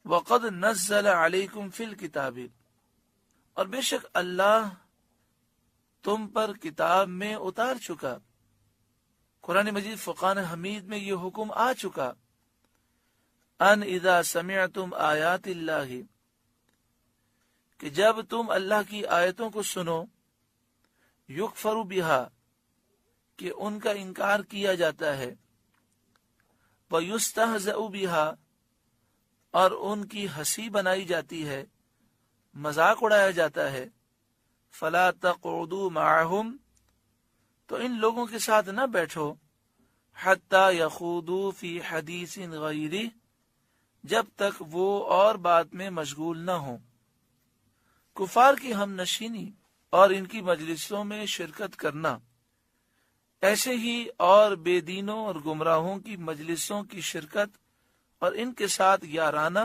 وَقَدْ نَزَّلَ عَلَيْكُمْ فِي الْكِتَابِ، اور بے شک اللہ تم پر کتاب میں اتار چکا، قرآن مجید فرقان حمید میں یہ حکم آ چکا، ان اذا سمعتم آیات اللہ، کہ جب تم اللہ کی آیتوں کو سنو، یکفر بہا، کہ ان کا انکار کیا جاتا ہے، وَيُسْتَهْزَأُ بِهَا، اور ان کی ہنسی بنائی جاتی ہے، مذاق اڑایا جاتا ہے، فَلَا تَقْعُدُوا مَعَهُمْ، تو ان لوگوں کے ساتھ نہ بیٹھو، حَتَّى يَخُوضُوا فِي حَدِيثٍ غَيْرِهِ، جب تک وہ اور بات میں مشغول نہ ہوں۔ کفار کی ہم نشینی اور ان کی مجلسوں میں شرکت کرنا، ایسے ہی اور بے دینوں اور گمراہوں کی مجلسوں کی شرکت اور ان کے ساتھ یارانہ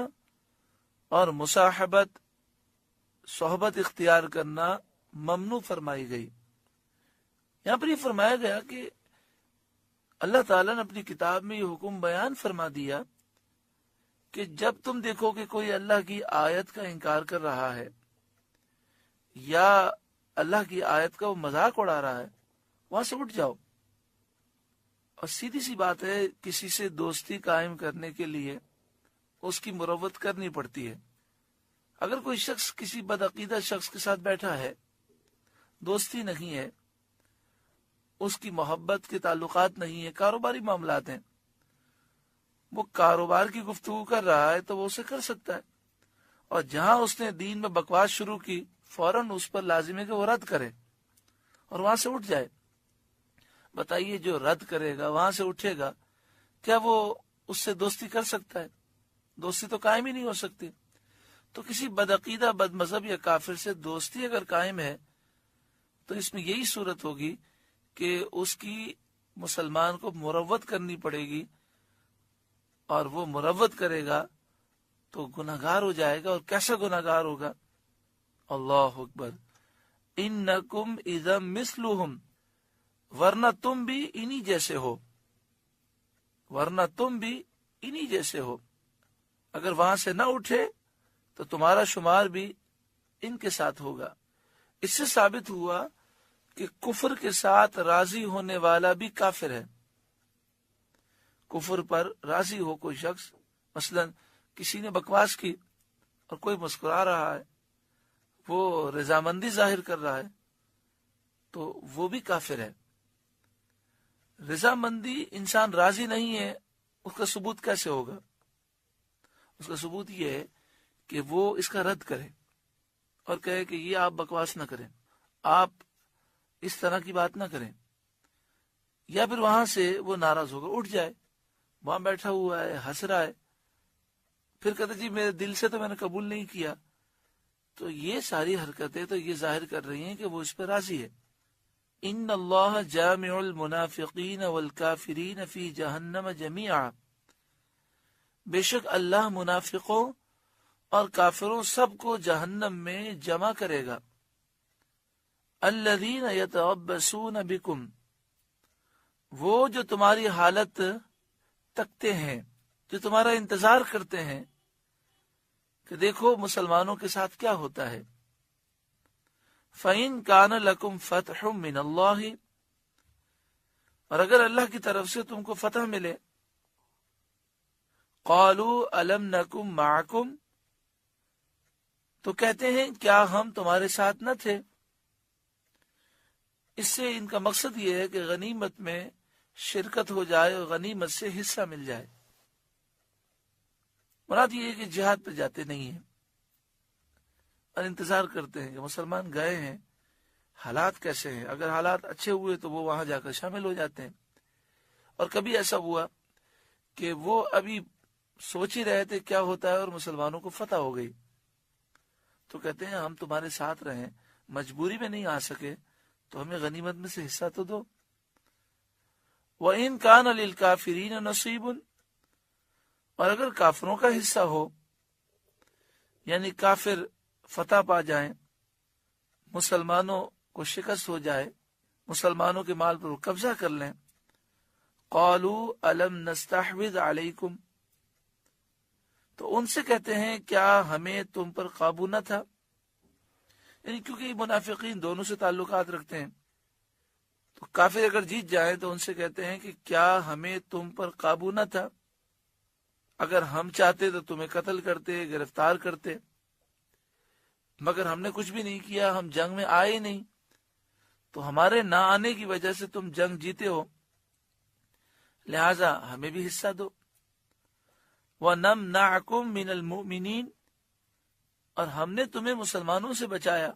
اور مصاحبت صحبت اختیار کرنا ممنوع فرمائی گئی۔ یہاں پر یہ فرمایا گیا کہ اللہ تعالیٰ نے اپنی کتاب میں یہ حکم بیان فرما دیا کہ جب تم دیکھو کہ کوئی اللہ کی آیت کا انکار کر رہا ہے یا اللہ کی آیت کا وہ مذاق اڑا رہا ہے، وہاں سے اٹھ جاؤ۔ اور سیدھی سی بات ہے، کسی سے دوستی قائم کرنے کے لیے اس کی مروت کرنی پڑتی ہے۔ اگر کوئی شخص کسی بدعقیدہ شخص کے ساتھ بیٹھا ہے، دوستی نہیں ہے، اس کی محبت کے تعلقات نہیں ہے، کاروباری معاملات ہیں، وہ کاروبار کی گفتگو کر رہا ہے تو وہ اسے کر سکتا ہے، اور جہاں اس نے دین میں بکواس شروع کی فوراً اس پر لازم ہے کہ وہ رد کرے اور وہاں سے اٹھ جائے۔ بتائیے، جو رد کرے گا وہاں سے اٹھے گا، کیا وہ اس سے دوستی کر سکتا ہے؟ دوستی تو قائم ہی نہیں ہو سکتی۔ تو کسی بدعقیدہ بد مذہب یا کافر سے دوستی اگر قائم ہے تو اس میں یہی صورت ہوگی کہ اس کی مسلمان کو مروت کرنی پڑے گی، اور وہ مروت کرے گا تو گناہگار ہو جائے گا۔ اور کیسا گناہگار ہوگا؟ اللہ اکبر، انکم اذا مثلہم، ورنہ تم بھی انہی جیسے ہو، ورنہ تم بھی انہی جیسے ہو۔ اگر وہاں سے نہ اٹھے تو تمہارا شمار بھی ان کے ساتھ ہوگا۔ اس سے ثابت ہوا کہ کفر کے ساتھ راضی ہونے والا بھی کافر ہے۔ کفر پر راضی ہو کوئی شخص، مثلا کسی نے بکواس کی اور کوئی مسکرا رہا ہے، وہ رضامندی ظاہر کر رہا ہے، تو وہ بھی کافر ہے۔ رضامندی، انسان راضی نہیں ہے، اس کا ثبوت کیسے ہوگا؟ اس کا ثبوت یہ ہے کہ وہ اس کا رد کرے اور کہے کہ یہ آپ بکواس نہ کریں، آپ اس طرح کی بات نہ کریں، یا پھر وہاں سے وہ ناراض ہوگا اٹھ جائے، وہاں بیٹھا ہوا ہے ہنس رہا ہے، پھر کہتے جی میرے دل سے تو میں نے قبول نہیں کیا، تو یہ ساری حرکتیں تو یہ ظاہر کر رہی ہیں کہ وہ اس پہ راضی ہے۔ ان اللہ جامع المنافقین والکافرین فی جہنم جمیعا، بے شک اللہ منافقوں اور کافروں سب کو جہنم میں جمع کرے گا۔ الذین یتربصون بکم، وہ جو تمہاری حالت تکتے ہیں، جو تمہارا انتظار کرتے ہیں کہ دیکھو مسلمانوں کے ساتھ کیا ہوتا ہے۔ فَإِن كَانَ لَكُمْ فَتْحٌ مِّنَ اللَّهِ، اور اگر اللہ کی طرف سے تم کو فتح ملے، قَالُوا أَلَمْ نَكُمْ مَعَكُمْ، تو کہتے ہیں کیا ہم تمہارے ساتھ نہ تھے؟ اس سے ان کا مقصد یہ ہے کہ غنیمت میں شرکت ہو جائے اور غنیمت سے حصہ مل جائے۔ مراد یہ ہے کہ جہاد پہ جاتے نہیں ہیں اور انتظار کرتے ہیں کہ مسلمان گئے ہیں، حالات کیسے ہیں، اگر حالات اچھے ہوئے تو وہ وہاں جا کر شامل ہو جاتے ہیں، اور کبھی ایسا ہوا کہ وہ ابھی سوچ ہی رہے تھے کیا ہوتا ہے اور مسلمانوں کو فتح ہو گئی، تو کہتے ہیں ہم تمہارے ساتھ رہیں، مجبوری میں نہیں آ سکے تو ہمیں غنیمت میں سے حصہ تو دو۔ وَإِن كَانَ لِلْكَافِرِينَ نَصِيبٌ، اور اگر کافروں کا حصہ ہو، یعنی کافر فتح پا جائیں، مسلمانوں کو شکست ہو جائے، مسلمانوں کے مال پر قبضہ کر لیں، قَالُوا أَلَمْ نَسْتَحْوِذْ عَلَيْكُمْ، تو ان سے کہتے ہیں کیا ہمیں تم پر قابو نہ تھا، یعنی کیونکہ یہ منافقین دونوں سے تعلقات رکھتے ہیں، تو کافر اگر جیت جائیں تو ان سے کہتے ہیں کہ کیا ہمیں تم پر قابو نہ تھا، اگر ہم چاہتے تو تمہیں قتل کرتے، گرفتار کرتے، مگر ہم نے کچھ بھی نہیں کیا، ہم جنگ میں آئے نہیں، تو ہمارے نہ آنے کی وجہ سے تم جنگ جیتے ہو، لہذا ہمیں بھی حصہ دو۔ وَنَمْنَعْكُمْ مِنَ الْمُؤْمِنِينَ، اور ہم نے تمہیں مسلمانوں سے بچایا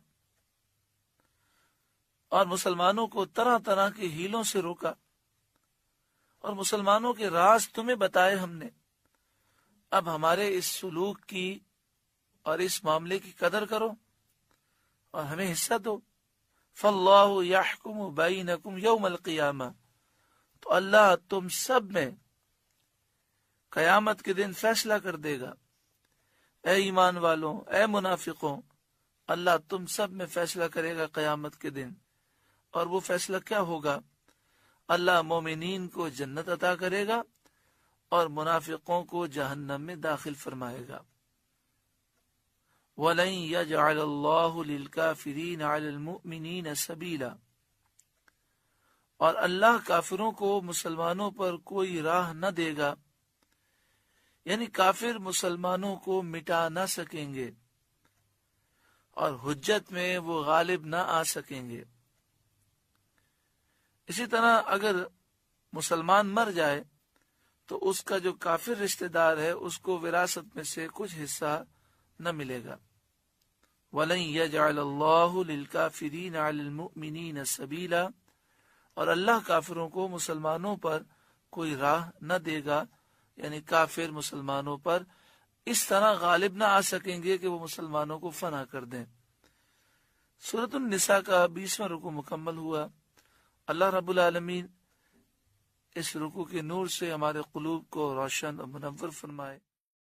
اور مسلمانوں کو طرح طرح کے ہیلوں سے روکا، اور مسلمانوں کے راز تمہیں بتائے ہم نے۔ اب ہمارے اس سلوک کی اور اس معاملے کی قدر کرو اور ہمیں حصہ دو۔ فَاللَّهُ يَحْكُمُ بَيْنَكُمْ يَوْمَ الْقِيَامَةِ، تو اللہ تم سب میں قیامت کے دن فیصلہ کر دے گا۔ اے ایمان والوں، اے منافقوں، اللہ تم سب میں فیصلہ کرے گا قیامت کے دن، اور وہ فیصلہ کیا ہوگا؟ اللہ مومنین کو جنت عطا کرے گا اور منافقوں کو جہنم میں داخل فرمائے گا۔ وَلَن يَجْعَلَ اللَّهُ لِلْكَافِرِينَ عَلَى الْمُؤْمِنِينَ سَبِيلًا، اور اللہ کافروں کو مسلمانوں پر کوئی راہ نہ دے گا، یعنی کافر مسلمانوں کو مٹا نہ سکیں گے اور حجت میں وہ غالب نہ آ سکیں گے۔ اسی طرح اگر مسلمان مر جائے تو اس کا جو کافر رشتہ دار ہے اس کو وراثت میں سے کچھ حصہ نہ ملے گا۔ وَلَن يَجْعَلَ اللَّهُ لِلْكَافِرِينَ عَلَى الْمُؤْمِنِينَ سَبِيلًا، اور اللہ کافروں کو مسلمانوں پر کوئی راہ نہ دے گا، یعنی کافر مسلمانوں پر اس طرح غالب نہ آ سکیں گے کہ وہ مسلمانوں کو فنا کر دیں۔ سورۃ النساء کا 20واں رکوع مکمل ہوا۔ اللہ رب العالمین اس رکوع کے نور سے ہمارے قلوب کو روشن اور منور فرمائے۔